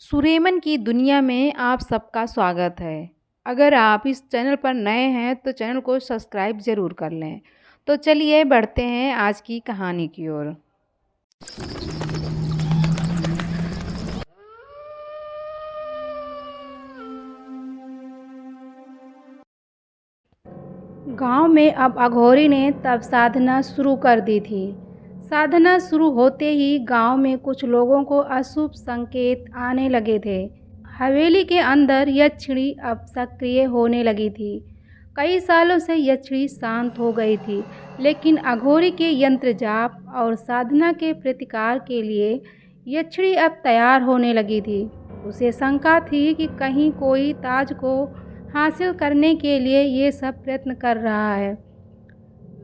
सुरेमन की दुनिया में आप सबका स्वागत है। अगर आप इस चैनल पर नए हैं तो चैनल को सब्सक्राइब ज़रूर कर लें। तो चलिए बढ़ते हैं आज की कहानी की ओर। गांव में अब अघोरी ने तब साधना शुरू कर दी थी। साधना शुरू होते ही गांव में कुछ लोगों को अशुभ संकेत आने लगे थे। हवेली के अंदर यक्षिणी अब सक्रिय होने लगी थी। कई सालों से यक्षिणी शांत हो गई थी, लेकिन अघोरी के यंत्र जाप और साधना के प्रतिकार के लिए यक्षिणी अब तैयार होने लगी थी। उसे शंका थी कि कहीं कोई ताज को हासिल करने के लिए ये सब प्रयत्न कर रहा है।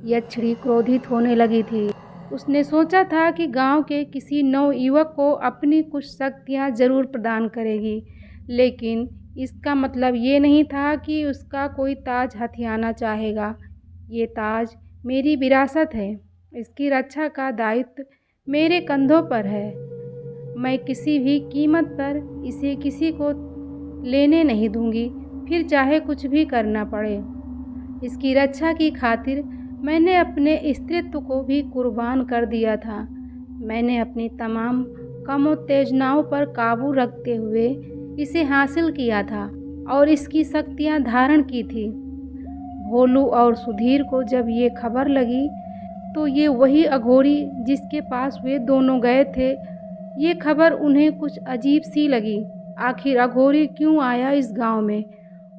यक्षिणी क्रोधित होने लगी थी। उसने सोचा था कि गांव के किसी नवयुवक को अपनी कुछ शक्तियां जरूर प्रदान करेगी, लेकिन इसका मतलब ये नहीं था कि उसका कोई ताज हथियाना चाहेगा। ये ताज मेरी विरासत है, इसकी रक्षा का दायित्व मेरे कंधों पर है। मैं किसी भी कीमत पर इसे किसी को लेने नहीं दूंगी, फिर चाहे कुछ भी करना पड़े। इसकी रक्षा की खातिर मैंने अपने स्त्रीत्व को भी कुर्बान कर दिया था। मैंने अपनी तमाम कामोत्तेजनाओं पर काबू रखते हुए इसे हासिल किया था और इसकी शक्तियां धारण की थी। भोलू और सुधीर को जब ये खबर लगी तो ये वही अघोरी जिसके पास वे दोनों गए थे, ये खबर उन्हें कुछ अजीब सी लगी। आखिर अघोरी क्यों आया इस गांव में?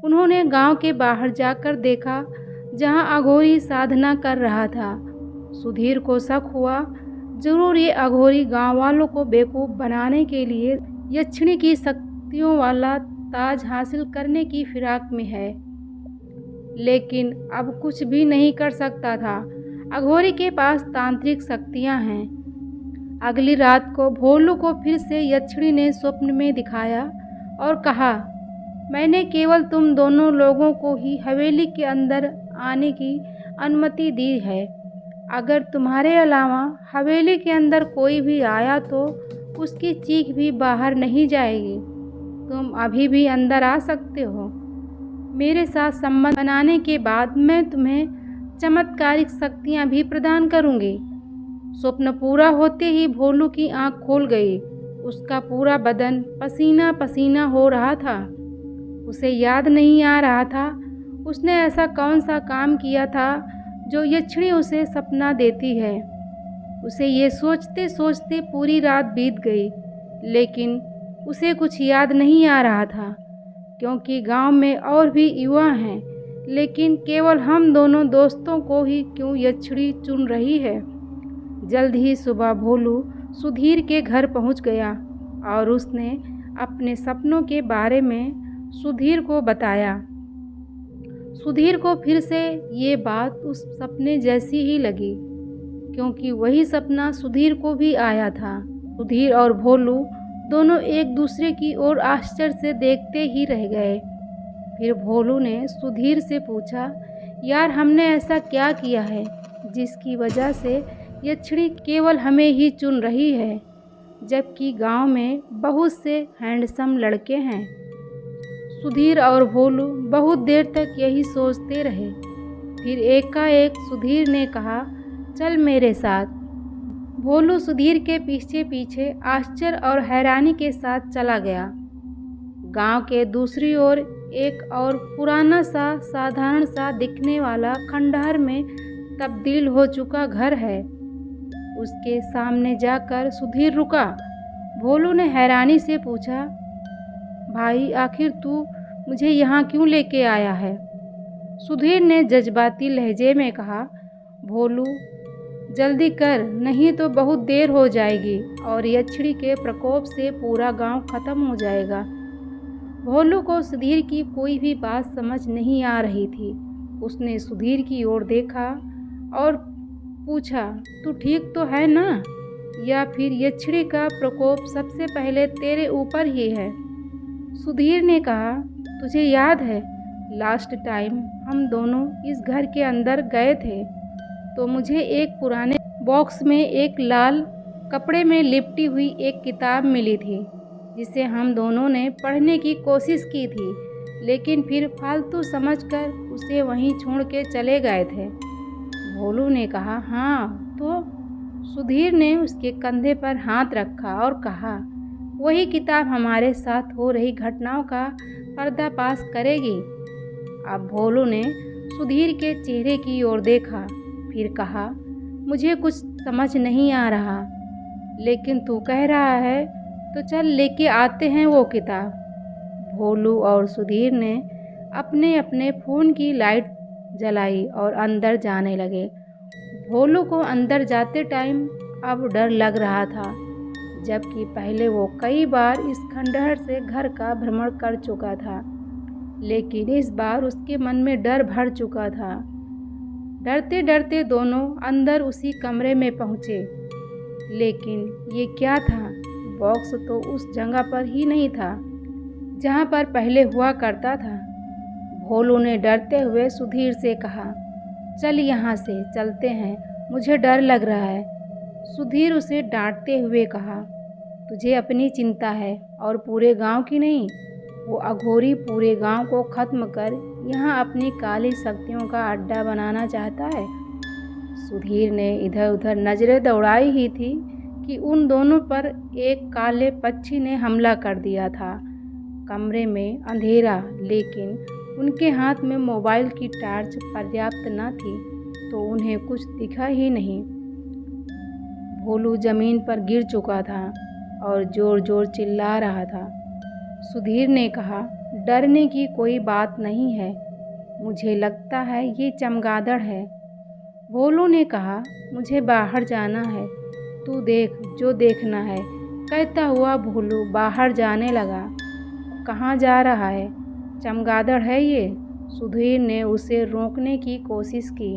उन्होंने गांव के बाहर जाकर देखा, जहां अघोरी साधना कर रहा था। सुधीर को शक हुआ, जरूर ये अघोरी गांव वालों को बेवकूफ़ बनाने के लिए यक्षिणी की शक्तियों वाला ताज हासिल करने की फिराक में है। लेकिन अब कुछ भी नहीं कर सकता था। अघोरी के पास तांत्रिक शक्तियां हैं। अगली रात को भोलू को फिर से यक्षिणी ने स्वप्न में दिखाया और कहा, मैंने केवल तुम दोनों लोगों को ही हवेली के अंदर आने की अनुमति दी है। अगर तुम्हारे अलावा हवेली के अंदर कोई भी आया तो उसकी चीख भी बाहर नहीं जाएगी। तुम अभी भी अंदर आ सकते हो। मेरे साथ संबंध बनाने के बाद मैं तुम्हें चमत्कारिक शक्तियाँ भी प्रदान करूँगी। स्वप्न पूरा होते ही भोलू की आंख खुल गई। उसका पूरा बदन पसीना पसीना हो रहा था। उसे याद नहीं आ रहा था उसने ऐसा कौन सा काम किया था जो यक्षिणी उसे सपना देती है। उसे ये सोचते सोचते पूरी रात बीत गई, लेकिन उसे कुछ याद नहीं आ रहा था, क्योंकि गांव में और भी युवा हैं, लेकिन केवल हम दोनों दोस्तों को ही क्यों यक्षिणी चुन रही है। जल्द ही सुबह भोलू सुधीर के घर पहुंच गया और उसने अपने सपनों के बारे में सुधीर को बताया। सुधीर को फिर से ये बात उस सपने जैसी ही लगी, क्योंकि वही सपना सुधीर को भी आया था। सुधीर और भोलू दोनों एक दूसरे की ओर आश्चर्य से देखते ही रह गए। फिर भोलू ने सुधीर से पूछा, यार हमने ऐसा क्या किया है जिसकी वजह से यक्षिणी केवल हमें ही चुन रही है, जबकि गांव में बहुत से हैंडसम लड़के हैं। सुधीर और भोलू बहुत देर तक यही सोचते रहे। फिर एकाएक सुधीर ने कहा, चल मेरे साथ। भोलू सुधीर के पीछे पीछे आश्चर्य और हैरानी के साथ चला गया। गांव के दूसरी ओर एक और पुराना सा साधारण सा दिखने वाला खंडहर में तब्दील हो चुका घर है। उसके सामने जाकर सुधीर रुका। भोलू ने हैरानी से पूछा, भाई आखिर तू मुझे यहाँ क्यों लेके आया है? सुधीर ने जज्बाती लहजे में कहा, भोलू जल्दी कर, नहीं तो बहुत देर हो जाएगी और यक्षिणी के प्रकोप से पूरा गांव खत्म हो जाएगा। भोलू को सुधीर की कोई भी बात समझ नहीं आ रही थी। उसने सुधीर की ओर देखा और पूछा, तू ठीक तो है ना? या फिर यक्षिणी का प्रकोप सबसे पहले तेरे ऊपर ही है? सुधीर ने कहा, तुझे याद है लास्ट टाइम हम दोनों इस घर के अंदर गए थे तो मुझे एक पुराने बॉक्स में एक लाल कपड़े में लिपटी हुई एक किताब मिली थी। जिसे हम दोनों ने पढ़ने की कोशिश की थी, लेकिन फिर फालतू समझकर उसे वहीं छोड़ के चले गए थे। भोलू ने कहा, हाँ तो? सुधीर ने उसके कंधे पर हाथ रखा और कहा, वही किताब हमारे साथ हो रही घटनाओं का पर्दाफाश करेगी। अब भोलू ने सुधीर के चेहरे की ओर देखा, फिर कहा, मुझे कुछ समझ नहीं आ रहा, लेकिन तू कह रहा है तो चल लेके आते हैं वो किताब। भोलू और सुधीर ने अपने अपने फ़ोन की लाइट जलाई और अंदर जाने लगे। भोलू को अंदर जाते टाइम अब डर लग रहा था, जबकि पहले वो कई बार इस खंडहर से घर का भ्रमण कर चुका था, लेकिन इस बार उसके मन में डर भर चुका था। डरते डरते दोनों अंदर उसी कमरे में पहुँचे, लेकिन ये क्या था? बॉक्स तो उस जगह पर ही नहीं था जहाँ पर पहले हुआ करता था। भोलू ने डरते हुए सुधीर से कहा, चल यहाँ से चलते हैं, मुझे डर लग रहा है। सुधीर उसे डांटते हुए कहा, तुझे अपनी चिंता है और पूरे गांव की नहीं। वो अघोरी पूरे गांव को ख़त्म कर यहाँ अपनी काली शक्तियों का अड्डा बनाना चाहता है। सुधीर ने इधर उधर नज़रें दौड़ाई ही थी कि उन दोनों पर एक काले पक्षी ने हमला कर दिया था। कमरे में अंधेरा, लेकिन उनके हाथ में मोबाइल की टॉर्च पर्याप्त न थी, तो उन्हें कुछ दिखा ही नहीं। भोलू ज़मीन पर गिर चुका था और ज़ोर ज़ोर चिल्ला रहा था। सुधीर ने कहा, डरने की कोई बात नहीं है, मुझे लगता है ये चमगादड़ है। भोलू ने कहा, मुझे बाहर जाना है, तू देख जो देखना है। कहता हुआ भोलू बाहर जाने लगा। कहाँ जा रहा है? चमगादड़ है ये। सुधीर ने उसे रोकने की कोशिश की।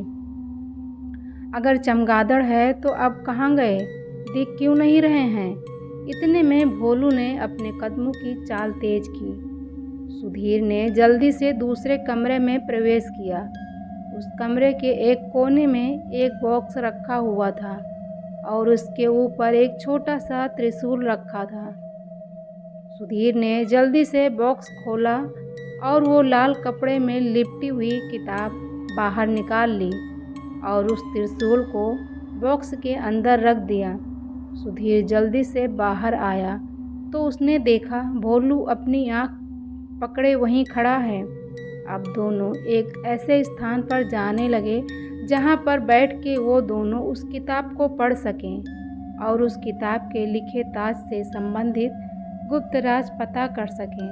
अगर चमगादड़ है तो अब कहाँ गए? दिख क्यों नहीं रहे हैं? इतने में भोलू ने अपने कदमों की चाल तेज की। सुधीर ने जल्दी से दूसरे कमरे में प्रवेश किया। उस कमरे के एक कोने में एक बॉक्स रखा हुआ था और उसके ऊपर एक छोटा सा त्रिशूल रखा था। सुधीर ने जल्दी से बॉक्स खोला और वो लाल कपड़े में लिपटी हुई किताब बाहर निकाल ली और उस त्रिशूल को बॉक्स के अंदर रख दिया। सुधीर जल्दी से बाहर आया तो उसने देखा भोलू अपनी आँख पकड़े वहीं खड़ा है। अब दोनों एक ऐसे स्थान पर जाने लगे जहाँ पर बैठ के वो दोनों उस किताब को पढ़ सकें और उस किताब के लिखे ताज से संबंधित गुप्त राज पता कर सकें।